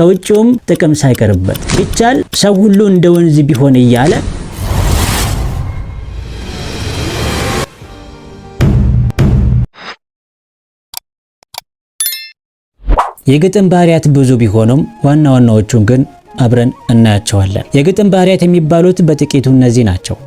ከውጭውም ጥቅም ሳይቀርበት ቢቻል ሰው ሁሉ እንደ ወንዝ ቢሆን እያለ የግጥም ባህሪያት ብዙ ቢሆኑም ዋና ዋናዎቹን ግን አብረን እናያቸዋለን። የግጥም ባህሪያት የሚባሉት በጥቂቱ እነዚህ ናቸው።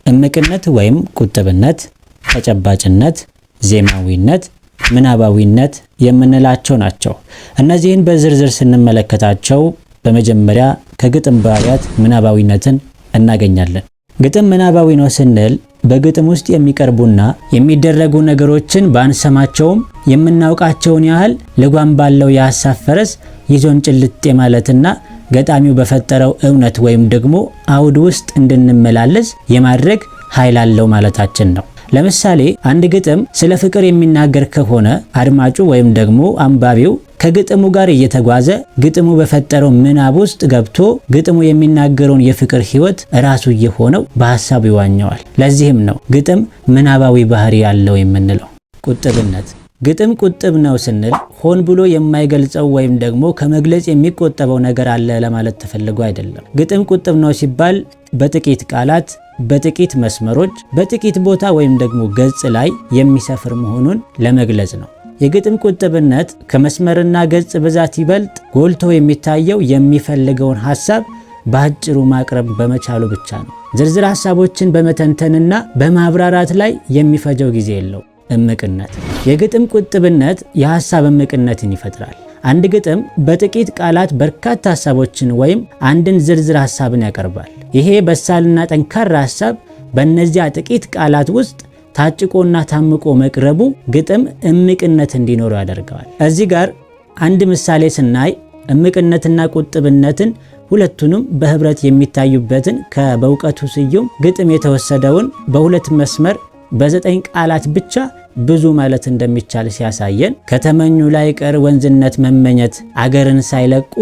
እምቅነት ወይም ቁጥብነት፣ ተጨባጭነት፣ ዜማዊነት፣ ምናባዊነት የምንላቸው ናቸው። እነዚህን በዝርዝር ስንመለከታቸው በመጀመሪያ ከግጥም ባህሪያት ምናባዊነትን እናገኛለን። ግጥም ምናባዊ ነው ስንል በግጥም ውስጥ የሚቀርቡና የሚደረጉ ነገሮችን ባንሰማቸውም የምናውቃቸውን ያህል ልጓም ባለው የሐሳብ ፈረስ ይዞን ጭልጥ ማለትና ገጣሚው በፈጠረው እውነት ወይም ደግሞ አውድ ውስጥ እንድንመላለስ የማድረግ ኃይል አለው ማለታችን ነው። ለምሳሌ አንድ ግጥም ስለ ፍቅር የሚናገር ከሆነ አድማጩ ወይም ደግሞ አንባቢው ከግጥሙ ጋር እየተጓዘ ግጥሙ በፈጠረው ምናብ ውስጥ ገብቶ ግጥሙ የሚናገረውን የፍቅር ሕይወት ራሱ እየሆነው በሐሳብ ይዋኘዋል። ለዚህም ነው ግጥም ምናባዊ ባህሪ ያለው የምንለው። ቁጥብነት ግጥም ቁጥብ ነው ስንል ሆን ብሎ የማይገልጸው ወይም ደግሞ ከመግለጽ የሚቆጠበው ነገር አለ ለማለት ተፈልጎ አይደለም። ግጥም ቁጥብ ነው ሲባል በጥቂት ቃላት፣ በጥቂት መስመሮች፣ በጥቂት ቦታ ወይም ደግሞ ገጽ ላይ የሚሰፍር መሆኑን ለመግለጽ ነው። የግጥም ቁጥብነት ከመስመርና ገጽ ብዛት ይበልጥ ጎልቶ የሚታየው የሚፈልገውን ሐሳብ በአጭሩ ማቅረብ በመቻሉ ብቻ ነው። ዝርዝር ሐሳቦችን በመተንተንና በማብራራት ላይ የሚፈጀው ጊዜ የለው። እምቅነት የግጥም ቁጥብነት የሐሳብ እምቅነትን ይፈጥራል። አንድ ግጥም በጥቂት ቃላት በርካታ ሐሳቦችን ወይም አንድን ዝርዝር ሐሳብን ያቀርባል። ይሄ በሳልና ጠንካራ ሐሳብ በእነዚያ ጥቂት ቃላት ውስጥ ታጭቆና ታምቆ መቅረቡ ግጥም እምቅነት እንዲኖረው ያደርገዋል። እዚህ ጋር አንድ ምሳሌ ስናይ እምቅነትና ቁጥብነትን ሁለቱንም በህብረት የሚታዩበትን ከበእውቀቱ ስዩም ግጥም የተወሰደውን በሁለት መስመር በ9 ቃላት ብቻ ብዙ ማለት እንደሚቻል ሲያሳየን ከተመኙ ላይ ቀር ወንዝነት መመኘት አገርን ሳይለቁ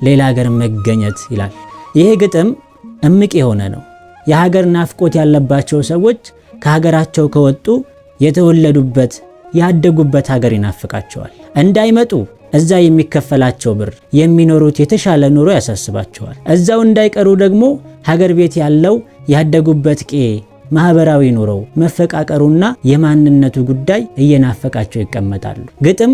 ሌላ አገር መገኘት ይላል። ይሄ ግጥም እምቅ የሆነ ነው። የሀገር ናፍቆት ያለባቸው ሰዎች ከሀገራቸው ከወጡ የተወለዱበት ያደጉበት ሀገር ይናፍቃቸዋል። እንዳይመጡ እዛ የሚከፈላቸው ብር፣ የሚኖሩት የተሻለ ኑሮ ያሳስባቸዋል። እዛው እንዳይቀሩ ደግሞ ሀገር ቤት ያለው ያደጉበት ቄ ማህበራዊ ኑሮው መፈቃቀሩና የማንነቱ ጉዳይ እየናፈቃቸው ይቀመጣሉ። ግጥም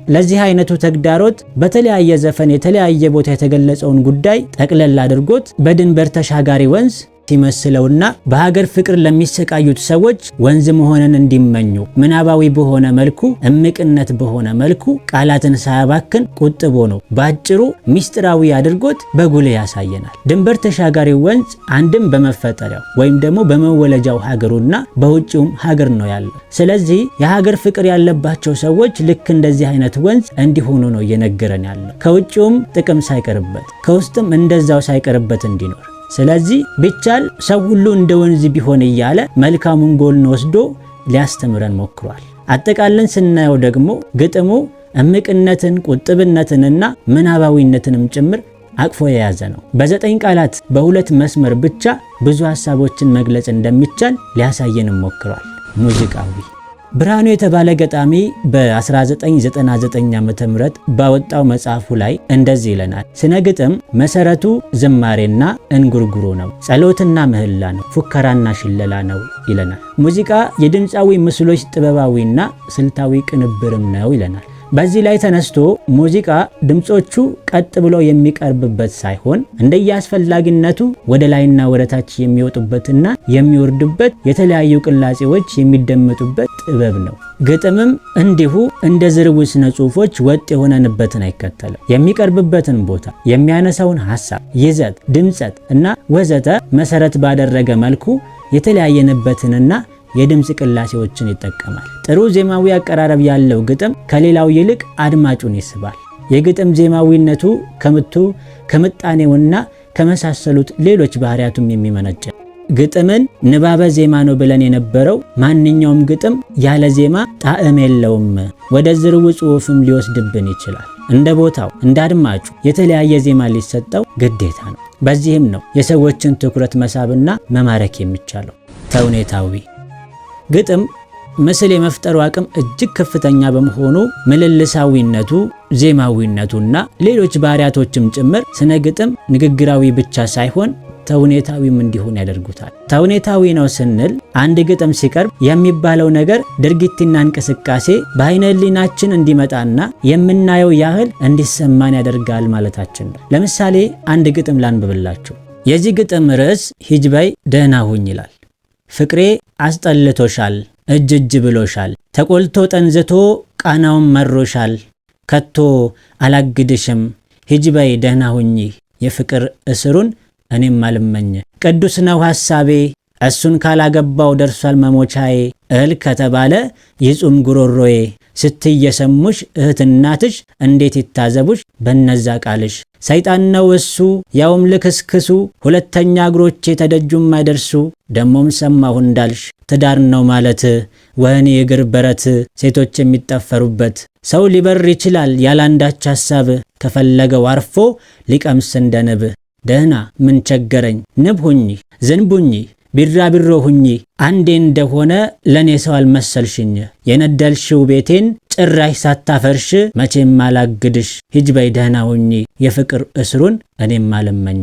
ለዚህ አይነቱ ተግዳሮት በተለያየ ዘፈን የተለያየ ቦታ የተገለጸውን ጉዳይ ጠቅለል አድርጎት በድንበር ተሻጋሪ ወንዝ ሲመስለውና በሀገር ፍቅር ለሚሰቃዩት ሰዎች ወንዝ መሆንን እንዲመኙ ምናባዊ በሆነ መልኩ እምቅነት በሆነ መልኩ ቃላትን ሳያባክን ቁጥቦ ነው ባጭሩ ሚስጥራዊ አድርጎት በጉልህ ያሳየናል። ድንበር ተሻጋሪ ወንዝ አንድም በመፈጠሪያው ወይም ደግሞ በመወለጃው ሀገሩና በውጪውም ሀገር ነው ያለው። ስለዚህ የሀገር ፍቅር ያለባቸው ሰዎች ልክ እንደዚህ አይነት ወንዝ እንዲሆኑ ነው እየነገረን ያለው። ከውጪውም ጥቅም ሳይቀርበት ከውስጥም እንደዛው ሳይቀርበት እንዲኖር። ስለዚህ ቢቻል ሰው ሁሉ እንደ ወንዝ ቢሆን እያለ መልካሙን ጎልን ወስዶ ሊያስተምረን ሞክሯል። አጠቃለን ስናየው ደግሞ ግጥሙ እምቅነትን ቁጥብነትንና ምናባዊነትንም ጭምር አቅፎ የያዘ ነው። በ9 ቃላት በሁለት መስመር ብቻ ብዙ ሐሳቦችን መግለጽ እንደሚቻል ሊያሳየንም ሞክሯል። ሙዚቃዊ ብርሃኑ የተባለ ገጣሚ በ1999 ዓ.ም ባወጣው መጽሐፉ ላይ እንደዚህ ይለናል። ስነ ግጥም መሰረቱ ዝማሬና እንጉርጉሮ ነው፣ ጸሎትና ምህላ ነው፣ ፉከራና ሽለላ ነው ይለናል። ሙዚቃ የድምፃዊ ምስሎች ጥበባዊና ስልታዊ ቅንብርም ነው ይለናል። በዚህ ላይ ተነስቶ ሙዚቃ ድምጾቹ ቀጥ ብሎ የሚቀርብበት ሳይሆን እንደየአስፈላጊነቱ ወደ ላይና ወደ ታች የሚወጡበትና የሚወርዱበት የተለያዩ ቅላጼዎች የሚደመጡበት ጥበብ ነው። ግጥምም እንዲሁ እንደ ዝርው ስነ ጽሑፎች ወጥ የሆነንበትን አይከተልም። የሚቀርብበትን ቦታ፣ የሚያነሳውን ሐሳብ፣ ይዘት፣ ድምጸት እና ወዘተ መሰረት ባደረገ መልኩ የተለያየንበትንና የድምጽ ቅላሴዎችን ይጠቀማል። ጥሩ ዜማዊ አቀራረብ ያለው ግጥም ከሌላው ይልቅ አድማጩን ይስባል። የግጥም ዜማዊነቱ ከምቱ ከምጣኔውና ከመሳሰሉት ሌሎች ባህሪያቱም የሚመነጭ ግጥምን ንባበ ዜማ ነው ብለን የነበረው ማንኛውም ግጥም ያለ ዜማ ጣዕም የለውም፣ ወደ ዝርው ጽሑፍም ሊወስድብን ይችላል። እንደ ቦታው እንደ አድማጩ የተለያየ ዜማ ሊሰጠው ግዴታ ነው። በዚህም ነው የሰዎችን ትኩረት መሳብና መማረክ የሚቻለው። ተውኔታዊ ግጥም ምስል የመፍጠሩ አቅም እጅግ ከፍተኛ በመሆኑ ምልልሳዊነቱ፣ ዜማዊነቱና ሌሎች ባህሪያቶችም ጭምር ስነ ግጥም ንግግራዊ ብቻ ሳይሆን ተውኔታዊም እንዲሆን ያደርጉታል። ተውኔታዊ ነው ስንል አንድ ግጥም ሲቀርብ የሚባለው ነገር ድርጊትና እንቅስቃሴ በአይነ ህሊናችን እንዲመጣና የምናየው ያህል እንዲሰማን ያደርጋል ማለታችን ነው። ለምሳሌ አንድ ግጥም ላንብብላችሁ። የዚህ ግጥም ርዕስ ሂጅ በይ ደህና ሁኝ ይላል። ፍቅሬ አስጠልቶሻል፣ እጅ እጅ ብሎሻል፣ ተቆልቶ ጠንዝቶ ቃናውን መሮሻል፣ ከቶ አላግድሽም፣ ሂጅ በይ ደህና ሁኝ፣ የፍቅር እስሩን እኔም አልመኝ፣ ቅዱስ ነው ሐሳቤ እሱን ካላገባው ደርሷል መሞቻዬ፣ እህል ከተባለ ይጹም ጉሮሮዬ፣ ስትየሰሙሽ እህት እናትሽ እንዴት ይታዘቡሽ በነዛ ቃልሽ፣ ሰይጣን ነው እሱ ያውም ልክስክሱ፣ ሁለተኛ እግሮቼ ተደጁም አይደርሱ፣ ደሞም ሰማሁ እንዳልሽ ትዳር ነው ማለት ወህኒ እግር በረት ሴቶች የሚጠፈሩበት፣ ሰው ሊበር ይችላል ያላንዳች ሐሳብ፣ ከፈለገው አርፎ ሊቀምስ እንደንብ፣ ደህና ምን ቸገረኝ ንብ ሁኚ ዝንቡኚ ቢራቢሮ ሁኚ፣ አንዴ እንደሆነ ለኔ ሰው አልመሰልሽኝ፣ የነደልሽው ቤቴን ጭራሽ ሳታፈርሽ መቼም አላግድሽ፣ ሂጅ በይ ደህና ሁኚ፣ የፍቅር እስሩን እኔም አልመኝ።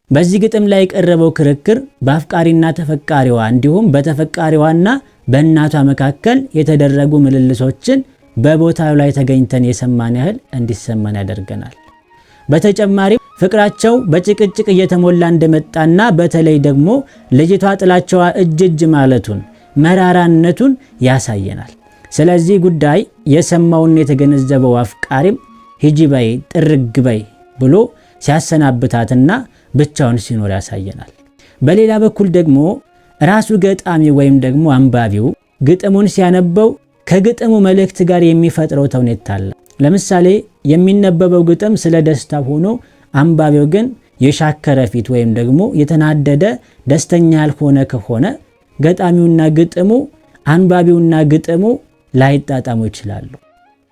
በዚህ ግጥም ላይ የቀረበው ክርክር በአፍቃሪና ተፈቃሪዋ እንዲሁም በተፈቃሪዋና በእናቷ መካከል የተደረጉ ምልልሶችን በቦታው ላይ ተገኝተን የሰማን ያህል እንዲሰማን ያደርገናል። በተጨማሪም ፍቅራቸው በጭቅጭቅ እየተሞላ እንደመጣና በተለይ ደግሞ ልጅቷ ጥላቸዋ እጅ ማለቱን መራራነቱን ያሳየናል። ስለዚህ ጉዳይ የሰማውን የተገነዘበው አፍቃሪም ሂጂ በይ ጥርግ በይ ብሎ ሲያሰናብታትና ብቻውን ሲኖር ያሳየናል። በሌላ በኩል ደግሞ ራሱ ገጣሚ ወይም ደግሞ አንባቢው ግጥሙን ሲያነበው ከግጥሙ መልእክት ጋር የሚፈጥረው ተውኔት አለ። ለምሳሌ የሚነበበው ግጥም ስለ ደስታ ሆኖ አንባቢው ግን የሻከረ ፊት ወይም ደግሞ የተናደደ ደስተኛ ያልሆነ ከሆነ ገጣሚውና ግጥሙ አንባቢውና ግጥሙ ላይጣጣሙ ይችላሉ።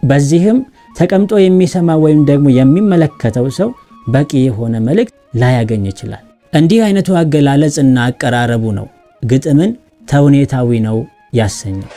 በዚህም ተቀምጦ የሚሰማ ወይም ደግሞ የሚመለከተው ሰው በቂ የሆነ መልእክት ላያገኝ ይችላል። እንዲህ አይነቱ አገላለጽና አቀራረቡ ነው ግጥምን ተውኔታዊ ነው ያሰኘው።